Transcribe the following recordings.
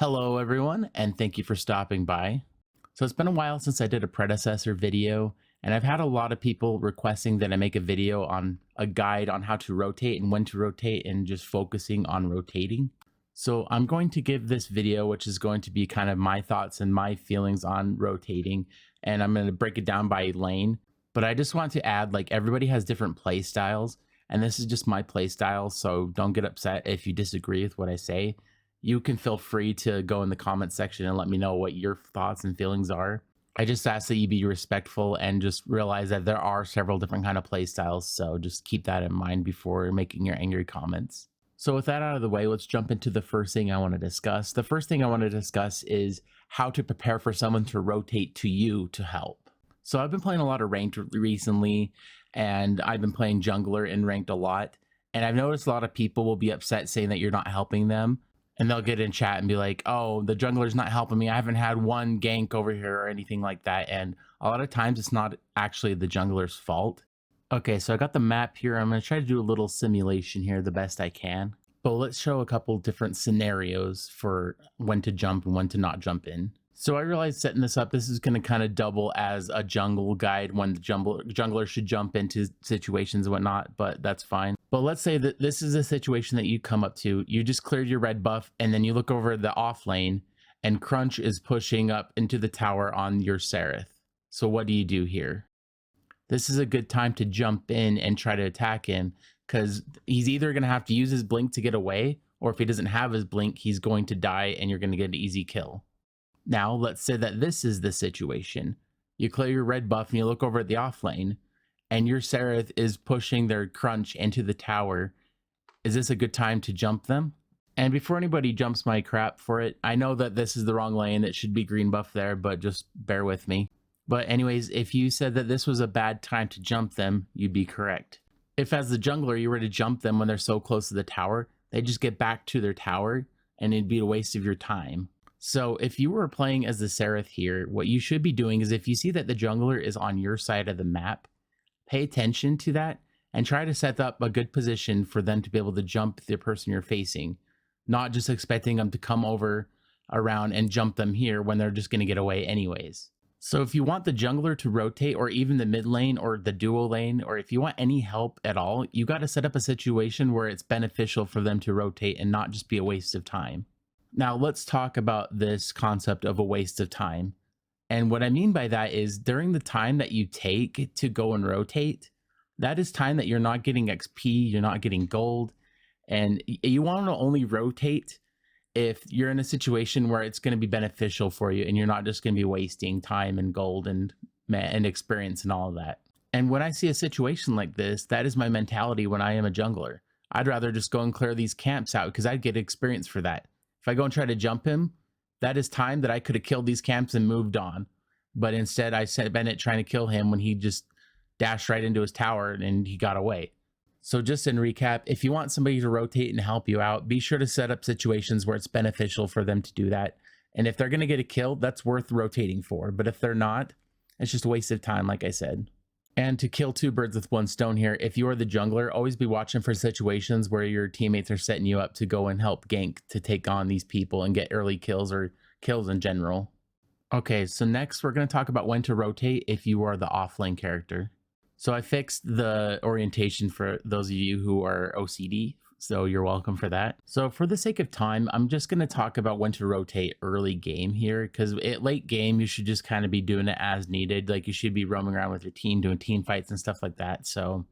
Hello, everyone, and thank you for stopping by. So, it's been a while since I did a predecessor video, and I've had a lot of people requesting that I make a video on a guide on how to rotate and when to rotate and just focusing on rotating. So, I'm going to give this video, which is going to be kind of my thoughts and my feelings on rotating, and I'm going to break it down by lane. But I just want to add like everybody has different play styles, and this is just my play style, so don't get upset if you disagree with what I say. You can feel free to go in the comment section and let me know what your thoughts and feelings are. I just ask that you be respectful and just realize that there are several different kind of play styles, so just keep that in mind before making your angry comments. So with that out of the way, let's jump into the first thing I want to discuss. The first thing I want to discuss is how to prepare for someone to rotate to you to help. So I've been playing a lot of ranked recently, and I've been playing jungler in ranked a lot, and I've noticed a lot of people will be upset saying that you're not helping them. And they'll get in chat and be like, oh, the jungler's not helping me. I haven't had one gank over here or anything like that. And a lot of times it's not actually the jungler's fault. Okay, so I got the map here. I'm going to try to do a little simulation here the best I can. But let's show a couple different scenarios for when to jump and when to not jump in. So I realized setting this up, this is going to kind of double as a jungle guide when the jungler should jump into situations and whatnot, but that's fine. But let's say that this is a situation that you come up to, you just cleared your red buff, and then you look over the off lane, and Crunch is pushing up into the tower on your Seraph. So what do you do here? This is a good time to jump in and try to attack him, because he's either going to have to use his blink to get away, or if he doesn't have his blink, he's going to die and you're going to get an easy kill. Now, let's say that this is the situation. You clear your red buff and you look over at the off lane, and your Seraph is pushing their Crunch into the tower. Is this a good time to jump them? And before anybody jumps my crap for it, I know that this is the wrong lane. It should be green buff there, but just bear with me. But anyways, if you said that this was a bad time to jump them, you'd be correct. If as the jungler you were to jump them when they're so close to the tower, they just get back to their tower and it'd be a waste of your time. So if you were playing as the Seraph here, what you should be doing is if you see that the jungler is on your side of the map, pay attention to that and try to set up a good position for them to be able to jump the person you're facing, not just expecting them to come over around and jump them here when they're just going to get away anyways. So if you want the jungler to rotate, or even the mid lane or the duo lane, or if you want any help at all, you got to set up a situation where it's beneficial for them to rotate and not just be a waste of time. Now let's talk about this concept of a waste of time. And what I mean by that is during the time that you take to go and rotate, that is time that you're not getting XP, you're not getting gold, and you want to only rotate if you're in a situation where it's going to be beneficial for you and you're not just going to be wasting time and gold and experience and all of that. And when I see a situation like this, that is my mentality when I am a jungler. I'd rather just go and clear these camps out because I'd get experience for that. If I go and try to jump him, that is time that I could have killed these camps and moved on. But instead, I sent Bennett trying to kill him when he just dashed right into his tower and he got away. So just in recap, if you want somebody to rotate and help you out, be sure to set up situations where it's beneficial for them to do that. And if they're going to get a kill, that's worth rotating for. But if they're not, it's just a waste of time, like I said. And to kill two birds with one stone here, if you are the jungler, always be watching for situations where your teammates are setting you up to go and help gank to take on these people and get early kills or kills in general. Okay, so next we're going to talk about when to rotate if you are the offlane character. So I fixed the orientation for those of you who are OCD, so you're welcome for that. So for the sake of time, I'm just going to talk about when to rotate early game here, because at late game, you should just kind of be doing it as needed. Like you should be roaming around with your team, doing team fights and stuff like that. So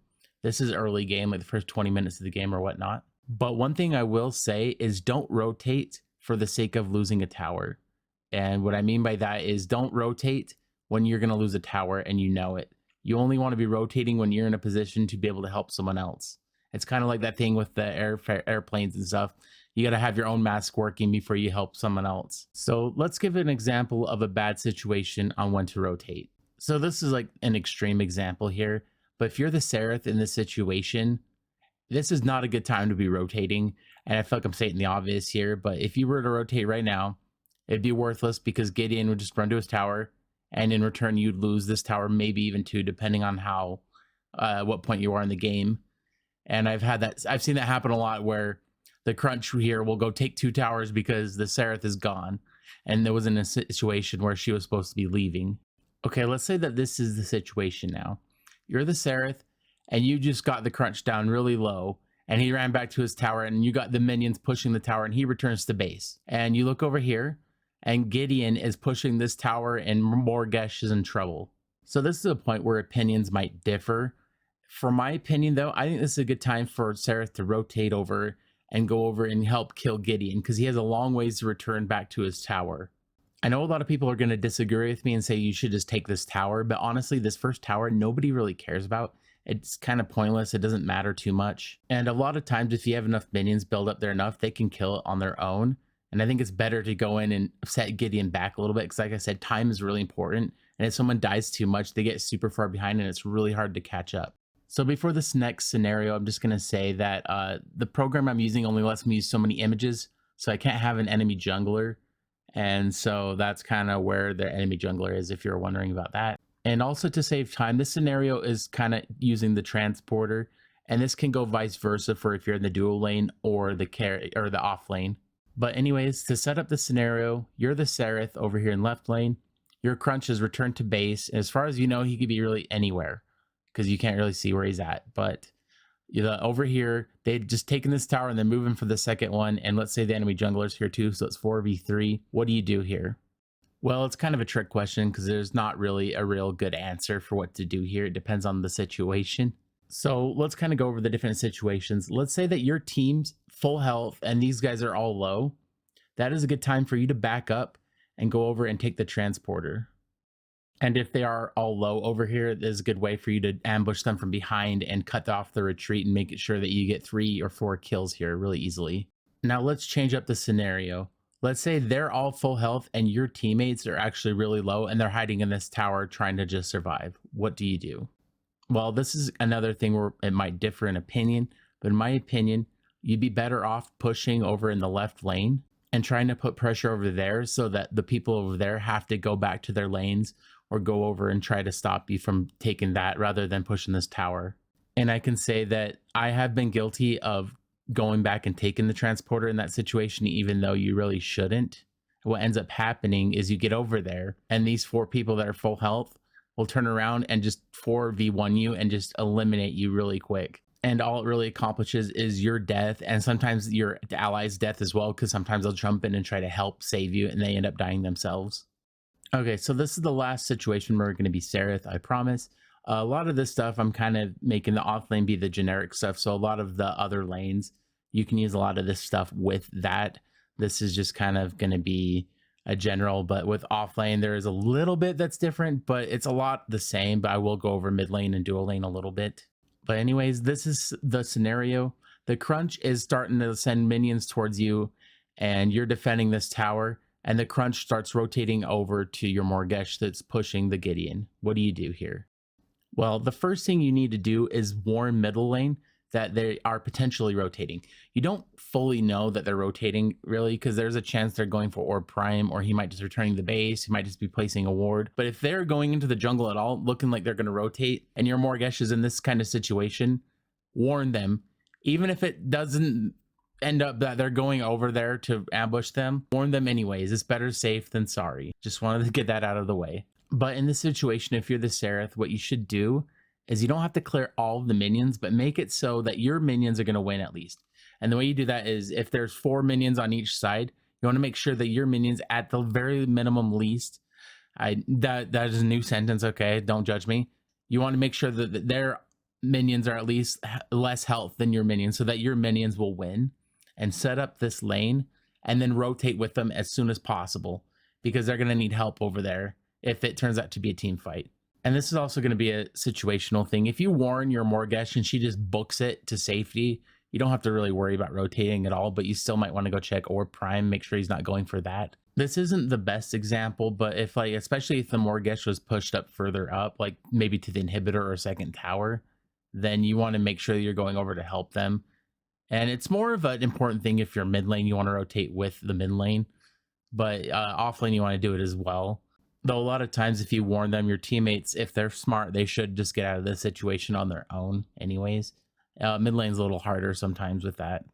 this is early game, like the first 20 minutes of the game or whatnot. But one thing I will say is don't rotate for the sake of losing a tower. And what I mean by that is don't rotate when you're going to lose a tower and you know it. You only want to be rotating when you're in a position to be able to help someone else. It's kind of like that thing with the airplanes and stuff. You got to have your own mask working before you help someone else. So let's give an example of a bad situation on when to rotate. So this is like an extreme example here, but if you're the Seraph in this situation, this is not a good time to be rotating. And I feel like I'm stating the obvious here, but if you were to rotate right now, it'd be worthless because Gideon would just run to his tower, and in return you'd lose this tower, maybe even two, depending on how what point you are in the game. And I've seen that happen a lot where the crunch here will go take 2 towers because the Seraph is gone. And there was in a situation where she was supposed to be leaving. Okay, let's say that this is the situation now. You're the Seraph, and you just got the crunch down really low, and he ran back to his tower, and you got the minions pushing the tower, and he returns to base. And you look over here, and Gideon is pushing this tower, and Morgesh is in trouble. So this is a point where opinions might differ. For my opinion, though, I think this is a good time for Seraph to rotate over and go over and help kill Gideon, because he has a long ways to return back to his tower. I know a lot of people are going to disagree with me and say you should just take this tower, but honestly, this first tower, nobody really cares about. It's kind of pointless. It doesn't matter too much. And a lot of times, if you have enough minions build up there enough, they can kill it on their own. And I think it's better to go in and set Gideon back a little bit, because like I said, time is really important. And if someone dies too much, they get super far behind and it's really hard to catch up. So before this next scenario, I'm just going to say that the program I'm using only lets me use so many images, so I can't have an enemy jungler. And so that's kind of where the enemy jungler is, if you're wondering about that. And also to save time, this scenario is kind of using the transporter, and this can go vice versa for if you're in the dual lane or the off lane. But anyways, to set up the scenario, you're the Seraph over here in left lane. Your crunch is returned to base. And as far as you know, he could be really anywhere, because you can't really see where he's at. But over here, they've just taken this tower and they're moving for the second one. And let's say the enemy jungler's here too, so it's 4v3. What do you do here? Well, it's kind of a trick question, because there's not really a real good answer for what to do here. It depends on the situation. So let's kind of go over the different situations. Let's say that your team's full health and these guys are all low. That is a good time for you to back up and go over and take the transporter. And if they are all low over here, there's a good way for you to ambush them from behind and cut off the retreat and make it sure that you get 3 or 4 kills here really easily. Now let's change up the scenario. Let's say they're all full health and your teammates are actually really low and they're hiding in this tower trying to just survive. What do you do? Well, this is another thing where it might differ in opinion, but in my opinion, you'd be better off pushing over in the left lane and trying to put pressure over there so that the people over there have to go back to their lanes or go over and try to stop you from taking that rather than pushing this tower. And I can say that I have been guilty of going back and taking the transporter in that situation, even though you really shouldn't. What ends up happening is you get over there and these 4 people that are full health will turn around and just 4v1 you and just eliminate you really quick. And all it really accomplishes is your death, and sometimes your allies' death as well, because sometimes they'll jump in and try to help save you and they end up dying themselves. Okay, so this is the last situation where we're going to be Seraph, I promise. A lot of this stuff, I'm kind of making the off lane be the generic stuff. So a lot of the other lanes, you can use a lot of this stuff with that. This is just kind of going to be a general, but with off lane, there is a little bit that's different, but it's a lot the same. But I will go over mid lane and dual lane a little bit. But anyways, this is the scenario. The crunch is starting to send minions towards you, and you're defending this tower. And the crunch starts rotating over to your Morgesh that's pushing the Gideon. What do you do here? Well, the first thing you need to do is warn middle lane that they are potentially rotating. You don't fully know that they're rotating really, because there's a chance they're going for Orb Prime, or he might just returning the base, he might just be placing a ward. But if they're going into the jungle at all, looking like they're going to rotate, and your Morgesh is in this kind of situation, warn them. Even if it doesn't end up that they're going over there to ambush them, warn them anyways. It's better safe than sorry. Just wanted to get that out of the way. But in this situation, if you're the Seraph, what you should do is you don't have to clear all of the minions, but make it so that your minions are going to win at least. And the way you do that is if there's 4 minions on each side, you want to make sure that your minions at the very minimum least, that is a new sentence, okay? Don't judge me. You want to make sure that their minions are at least less health than your minions, so that your minions will win. And set up this lane and then rotate with them as soon as possible, because they're going to need help over there if it turns out to be a team fight. And this is also going to be a situational thing. If you warn your Morgesh and she just books it to safety, you don't have to really worry about rotating at all, but you still might want to go check Orb Prime, make sure he's not going for that. This isn't the best example, but if especially if the Morgesh was pushed up further up, like maybe to the inhibitor or second tower, then you want to make sure that you're going over to help them. And it's more of an important thing if you're mid lane, you want to rotate with the mid lane, but off lane, you want to do it as well. Though a lot of times if you warn them, your teammates, if they're smart, they should just get out of this situation on their own anyways. Mid lane's a little harder sometimes with that.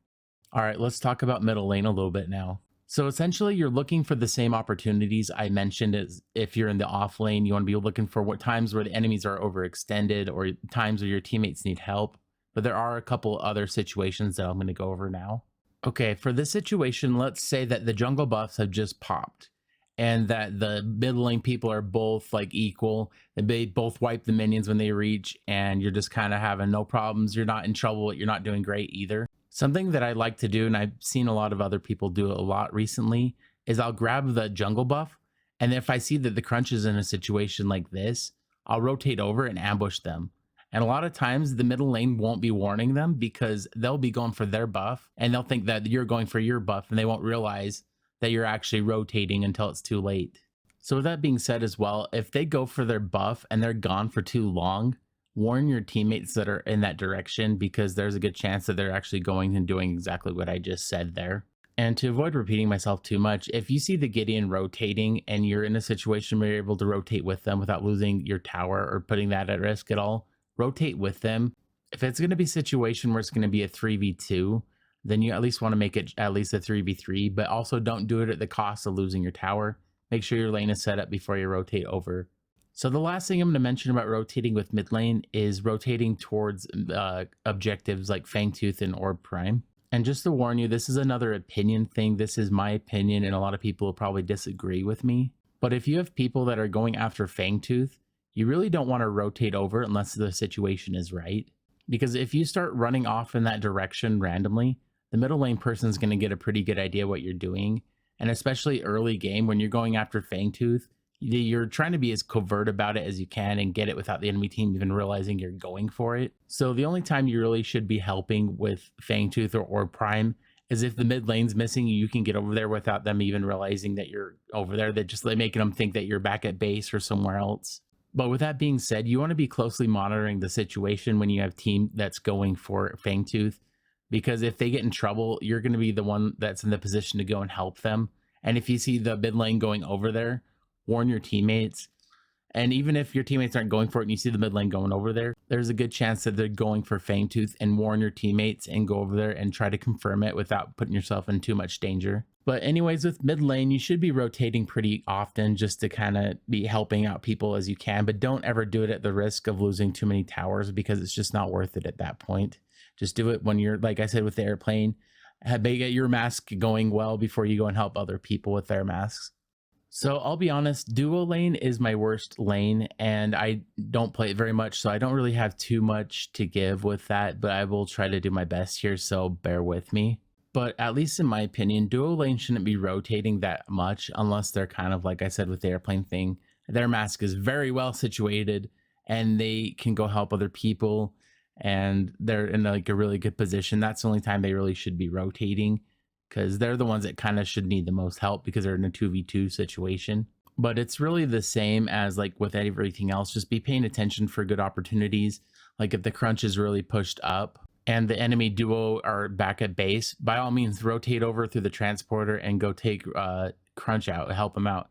All right, let's talk about middle lane a little bit now. So essentially, you're looking for the same opportunities I mentioned as if you're in the off lane. You want to be looking for what times where the enemies are overextended or times where your teammates need help. But there are a couple other situations that I'm going to go over now. Okay, for this situation, let's say that the jungle buffs have just popped and that the mid lane people are both like equal. They both wipe the minions when they reach, and you're just kind of having no problems. You're not in trouble. You're not doing great either. Something that I like to do, and I've seen a lot of other people do it a lot recently, is I'll grab the jungle buff. And if I see that the crunch is in a situation like this, I'll rotate over and ambush them. And a lot of times the middle lane won't be warning them because they'll be going for their buff and they'll think that you're going for your buff and they won't realize that you're actually rotating until it's too late. So with that being said as well, if they go for their buff and they're gone for too long, warn your teammates that are in that direction because there's a good chance that they're actually going and doing exactly what I just said there. And to avoid repeating myself too much, if you see the Gideon rotating and you're in a situation where you're able to rotate with them without losing your tower or putting that at risk at all, rotate with them. If it's going to be a situation where it's going to be a 3v2, then you at least want to make it at least a 3v3, but also don't do it at the cost of losing your tower. Make sure your lane is set up before you rotate over. So the last thing I'm going to mention about rotating with mid lane is rotating towards objectives like Fangtooth and Orb Prime. And just to warn you, this is another opinion thing. This is my opinion, and a lot of people will probably disagree with me. But if you have people that are going after Fangtooth, you really don't want to rotate over unless the situation is right. Because if you start running off in that direction randomly, the middle lane person is going to get a pretty good idea what you're doing. And especially early game, when you're going after Fangtooth, you're trying to be as covert about it as you can and get it without the enemy team even realizing you're going for it. So the only time you really should be helping with Fangtooth or Orb Prime is if the mid lane's missing, you can get over there without them even realizing that you're over there. That just like making them think that you're back at base or somewhere else. But with that being said, you want to be closely monitoring the situation when you have team that's going for Fangtooth, because if they get in trouble, you're going to be the one that's in the position to go and help them. And if you see the mid lane going over there, warn your teammates. And even if your teammates aren't going for it and you see the mid lane going over there, there's a good chance that they're going for Fangtooth, and warn your teammates and go over there and try to confirm it without putting yourself in too much danger. But anyways, with mid lane, you should be rotating pretty often just to kind of be helping out people as you can, but don't ever do it at the risk of losing too many towers because it's just not worth it at that point. Just do it when you're, like I said, with the airplane, get your mask going well before you go and help other people with their masks. So I'll be honest, duo lane is my worst lane and I don't play it very much, so I don't really have too much to give with that, but I will try to do my best here, so bear with me. But at least in my opinion, duo lane shouldn't be rotating that much unless they're kind of, like I said with the airplane thing, their mask is very well situated and they can go help other people and they're in like a really good position. That's the only time they really should be rotating, because they're the ones that kind of should need the most help because they're in a 2v2 situation. But it's really the same as like with everything else. Just be paying attention for good opportunities. Like if the crunch is really pushed up and the enemy duo are back at base, by all means rotate over through the transporter and go take crunch out, help them out.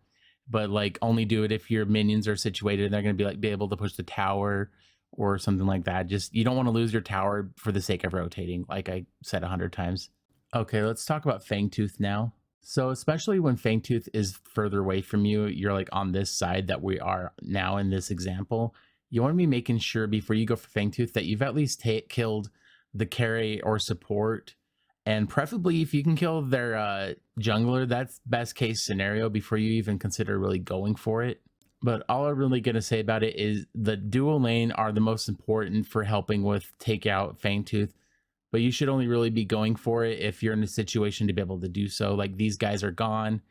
But like only do it if your minions are situated and they're going to be able to push the tower or something like that. Just, you don't want to lose your tower for the sake of rotating, like I said 100 times. Okay, let's talk about Fangtooth now. So especially when Fangtooth is further away from you, you're like on this side that we are now in this example, you want to be making sure before you go for Fangtooth that you've at least killed the carry or support, and preferably if you can kill their jungler, that's best case scenario before you even consider really going for it. But all I'm really going to say about it is the dual lane are the most important for helping with take out Fangtooth. But you should only really be going for it if you're in a situation to be able to do so. Like these guys are gone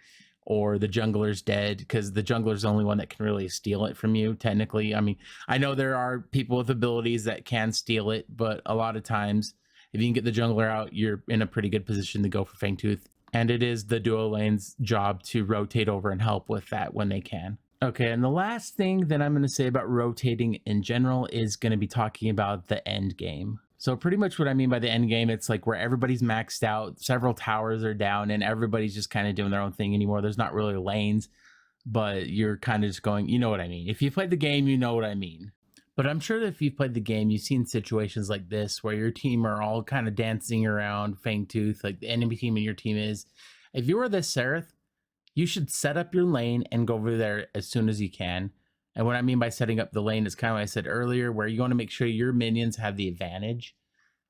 or the jungler's dead, because the jungler's the only one that can really steal it from you, technically. I mean, I know there are people with abilities that can steal it, but a lot of times, if you can get the jungler out, you're in a pretty good position to go for Fangtooth. And it is the duo lane's job to rotate over and help with that when they can. Okay, and the last thing that I'm going to say about rotating in general is going to be talking about the end game. So pretty much what I mean by the end game, it's like where everybody's maxed out, several towers are down, and everybody's just kind of doing their own thing anymore. There's not really lanes, but you're kind of just going, you know what I mean. If you played the game, you know what I mean. But I'm sure that if you've played the game, you've seen situations like this where your team are all kind of dancing around Fangtooth, like the enemy team and your team is. If you were the Seraph, you should set up your lane and go over there as soon as you can. And what I mean by setting up the lane is kind of what I said earlier, where you want to make sure your minions have the advantage.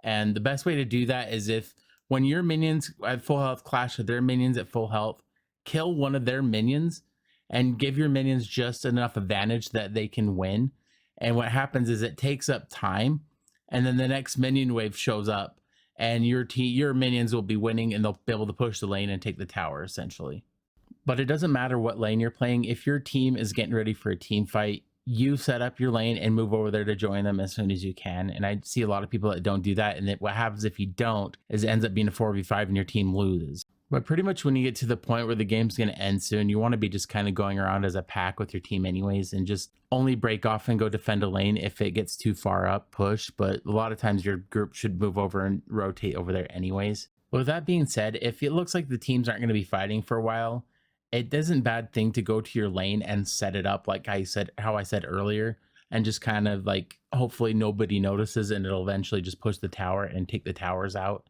And the best way to do that is if when your minions at full health clash with their minions at full health, kill one of their minions and give your minions just enough advantage that they can win. And what happens is it takes up time, and then the next minion wave shows up, and your minions will be winning, and they'll be able to push the lane and take the tower essentially. But it doesn't matter what lane you're playing. If your team is getting ready for a team fight, you set up your lane and move over there to join them as soon as you can. And I see a lot of people that don't do that. And what happens if you don't is it ends up being a 4v5 and your team loses. But pretty much when you get to the point where the game's going to end soon, you want to be just kind of going around as a pack with your team anyways, and just only break off and go defend a lane if it gets too far up, push. But a lot of times your group should move over and rotate over there anyways. But with that being said, if it looks like the teams aren't going to be fighting for a while, it isn't a bad thing to go to your lane and set it up like how I said earlier, and just kind of like hopefully nobody notices and it'll eventually just push the tower and take the towers out.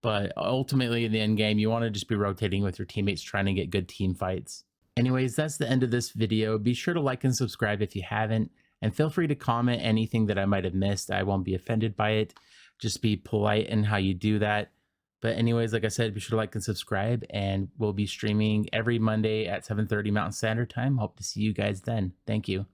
But ultimately in the end game, you want to just be rotating with your teammates trying to get good team fights. Anyways, that's the end of this video. Be sure to like and subscribe if you haven't, and feel free to comment anything that I might have missed. I won't be offended by it. Just be polite in how you do that. But anyways, like I said, be sure to like and subscribe, and we'll be streaming every Monday at 7:30 Mountain Standard Time. Hope to see you guys then. Thank you.